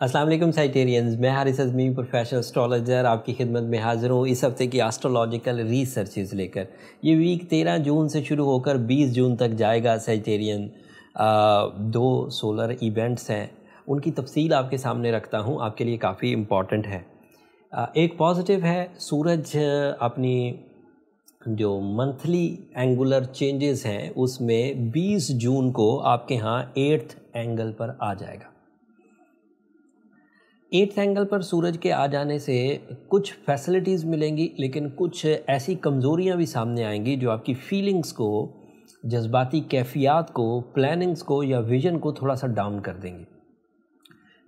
السلام علیکم سائٹیرینز، میں حارث اعظمی پروفیشنل اسٹرالوجر آپ کی خدمت میں حاضر ہوں اس ہفتے کی اسٹرولوجیکل ریسرچز لے کر۔ یہ ویک 13 جون سے شروع ہو کر 20 جون تک جائے گا سائٹیرین۔ 2 سولر ایونٹس ہیں، ان کی تفصیل آپ کے سامنے رکھتا ہوں، آپ کے لیے کافی امپورٹنٹ ہے۔ ایک پازیٹیو ہے، سورج اپنی جو منتھلی اینگولر چینجز ہیں اس میں 20 جون کو آپ کے ہاں 8th اینگل پر آ جائے گا۔ 8th اینگل پر سورج کے آ جانے سے کچھ فیسلٹیز ملیں گی، لیکن کچھ ایسی کمزوریاں بھی سامنے آئیں گی جو آپ کی فیلنگز کو، جذباتی کیفیات کو، پلاننگز کو یا ویژن کو تھوڑا سا ڈاؤن کر دیں گی۔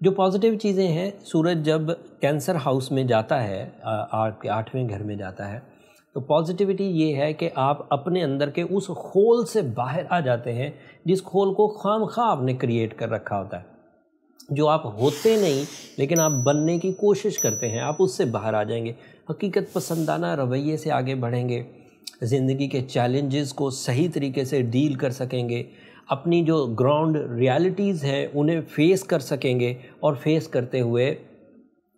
جو پازیٹیو چیزیں ہیں، سورج جب کینسر ہاؤس میں جاتا ہے، آپ کے 8ویں گھر میں جاتا ہے، تو پازیٹیوٹی یہ ہے کہ آپ اپنے اندر کے اس خول سے باہر آ جاتے ہیں جس خول کو خام خواہ آپ نے کریٹ کر رکھا ہوتا ہے، جو آپ ہوتے نہیں لیکن آپ بننے کی کوشش کرتے ہیں، آپ اس سے باہر آ جائیں گے، حقیقت پسندانہ رویے سے آگے بڑھیں گے، زندگی کے چیلنجز کو صحیح طریقے سے ڈیل کر سکیں گے، اپنی جو گراؤنڈ ریالٹیز ہیں انہیں فیس کر سکیں گے اور فیس کرتے ہوئے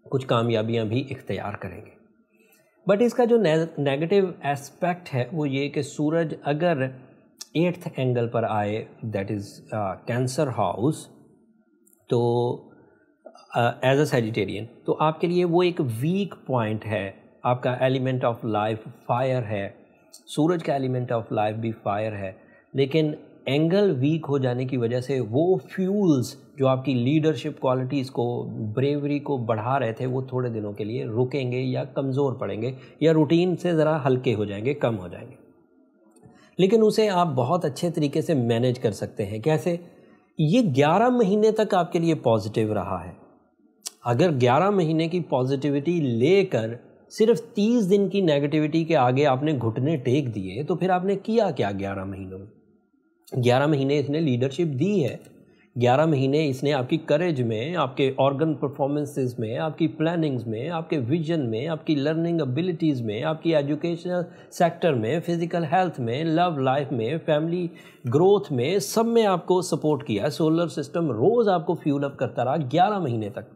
کچھ کامیابیاں بھی اختیار کریں گے۔ بٹ اس کا جو نیگیٹو ایسپیکٹ ہے وہ یہ کہ سورج اگر 8th اینگل پر آئے، دیٹ از کینسر ہاؤس، تو ایز اے سیجیٹیرین تو آپ کے لیے وہ ایک ویک پوائنٹ ہے۔ آپ کا ایلیمنٹ آف لائف فائر ہے، سورج کا ایلیمنٹ آف لائف بھی فائر ہے، لیکن اینگل ویک ہو جانے کی وجہ سے وہ فیولز جو آپ کی لیڈرشپ کوالٹیز کو، بریوری کو بڑھا رہے تھے، وہ تھوڑے دنوں کے لیے رکیں گے یا کمزور پڑیں گے یا روٹین سے ذرا ہلکے ہو جائیں گے، کم ہو جائیں گے۔ لیکن اسے آپ بہت اچھے طریقے سے مینیج کر سکتے ہیں۔ کیسے؟ یہ 11 مہینے تک آپ کے لیے پازیٹیو رہا ہے۔ اگر 11 مہینے کی پازیٹیوٹی لے کر صرف 30 دن کی نیگیٹیوٹی کے آگے آپ نے گھٹنے ٹیک دیے تو پھر آپ نے کیا کیا 11 مہینوں میں؟ 11 مہینے اس نے لیڈرشپ دی ہے، 11 مہینے اس نے آپ کی کریج میں، آپ کے آرگن پرفارمنسز میں، آپ کی پلاننگز میں، آپ کے ویژن میں، آپ کی لرننگ ابیلٹیز میں، آپ کی ایجوکیشنل سیکٹر میں، فزیکل ہیلتھ میں، لو لائف میں، فیملی گروتھ میں، سب میں آپ کو سپورٹ کیا۔ سولر سسٹم روز آپ کو فیول اپ کرتا رہا 11 مہینے تک۔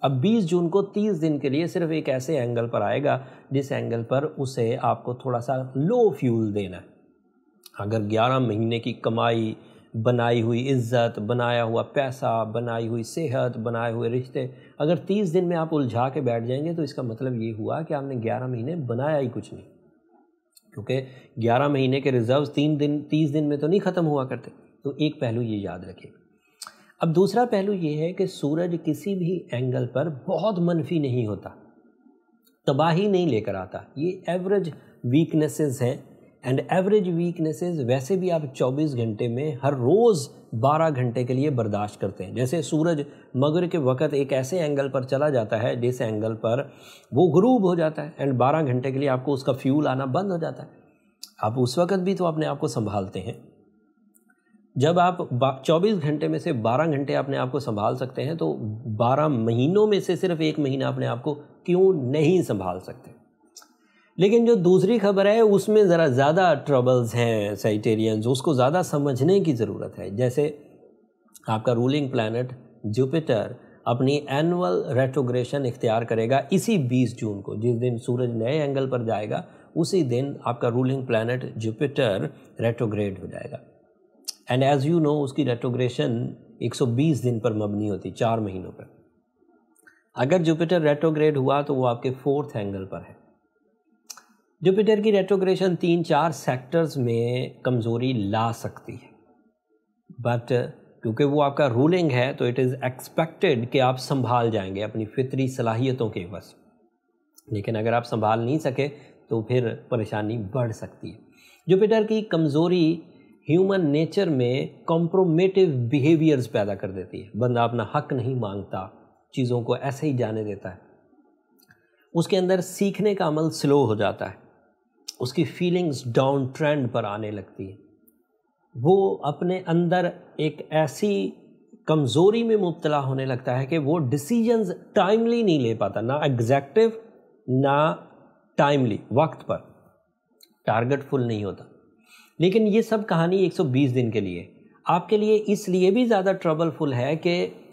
اب 20 جون کو 30 دن کے لیے صرف ایک ایسے اینگل پر آئے گا جس اینگل پر اسے آپ کو تھوڑا سا لو فیول دینا ہے۔ اگر 11 مہینے کی کمائی، بنائی ہوئی عزت، بنایا ہوا پیسہ، بنائی ہوئی صحت، بنائے ہوئے رشتے، اگر 30 دن میں آپ الجھا کے بیٹھ جائیں گے تو اس کا مطلب یہ ہوا کہ آپ نے 11 مہینے بنایا ہی کچھ نہیں، کیونکہ 11 مہینے کے ریزروز 30 دن میں تو نہیں ختم ہوا کرتے۔ تو ایک پہلو یہ یاد رکھیے۔ اب دوسرا پہلو یہ ہے کہ سورج کسی بھی اینگل پر بہت منفی نہیں ہوتا، تباہی نہیں لے کر آتا۔ یہ ایوریج ویکنیسز ہیں، اینڈ ایوریج ویکنیسز ویسے بھی آپ 24 گھنٹے میں ہر روز 12 گھنٹے کے لیے برداشت کرتے ہیں۔ جیسے سورج مغرب کے وقت ایک ایسے اینگل پر چلا جاتا ہے جس اینگل پر وہ غروب ہو جاتا ہے، اینڈ 12 گھنٹے کے لیے آپ کو اس کا فیول آنا بند ہو جاتا ہے۔ آپ اس وقت بھی تو اپنے آپ کو سنبھالتے ہیں۔ جب آپ 24 گھنٹے میں سے 12 گھنٹے اپنے آپ کو سنبھال سکتے ہیں تو 12 مہینوں میں سے صرف ایک مہینہ اپنے آپ کو کیوں نہیں سنبھال سکتے؟ لیکن جو دوسری خبر ہے اس میں ذرا زیادہ ٹربلز ہیں سائٹیرینز، اس کو زیادہ سمجھنے کی ضرورت ہے۔ جیسے آپ کا رولنگ پلانٹ جوپیٹر اپنی اینول ریٹروگریشن اختیار کرے گا اسی 20 جون کو، جس دن سورج نئے اینگل پر جائے گا اسی دن آپ کا رولنگ پلانٹ جوپیٹر ریٹروگریڈ ہو جائے گا۔ اینڈ ایز یو نو اس کی ریٹروگریشن 120 دن پر مبنی ہوتی، 4 مہینوں پر۔ اگر جوپیٹر ریٹروگریڈ ہوا تو وہ آپ کے 4th اینگل پر ہے۔ جوپیٹر کی ریٹروگریشن 3-4 سیکٹرز میں کمزوری لا سکتی ہے، بٹ کیونکہ وہ آپ کا رولنگ ہے تو اٹ از ایکسپیکٹڈ کہ آپ سنبھال جائیں گے اپنی فطری صلاحیتوں کے عوض۔ لیکن اگر آپ سنبھال نہیں سکے تو پھر پریشانی بڑھ سکتی ہے۔ جوپیٹر کی کمزوری ہیومن نیچر میں کمپرومیٹیو بیہیویئرز پیدا کر دیتی ہے۔ بندہ اپنا حق نہیں مانگتا، چیزوں کو ایسے ہی جانے دیتا ہے، اس کے اندر سیکھنے کا عمل سلو ہو جاتا ہے، اس کی فیلنگز ڈاؤن ٹرینڈ پر آنے لگتی ہے، وہ اپنے اندر ایک ایسی کمزوری میں مبتلا ہونے لگتا ہے کہ وہ ڈیسیجنز ٹائملی نہیں لے پاتا، نہ ایگزیکٹو نہ ٹائملی، وقت پر، ٹارگٹ فل نہیں ہوتا۔ لیکن یہ سب کہانی 120 دن کے لیے، آپ کے لیے اس لیے بھی زیادہ ٹربل فل ہے کہ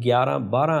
11-12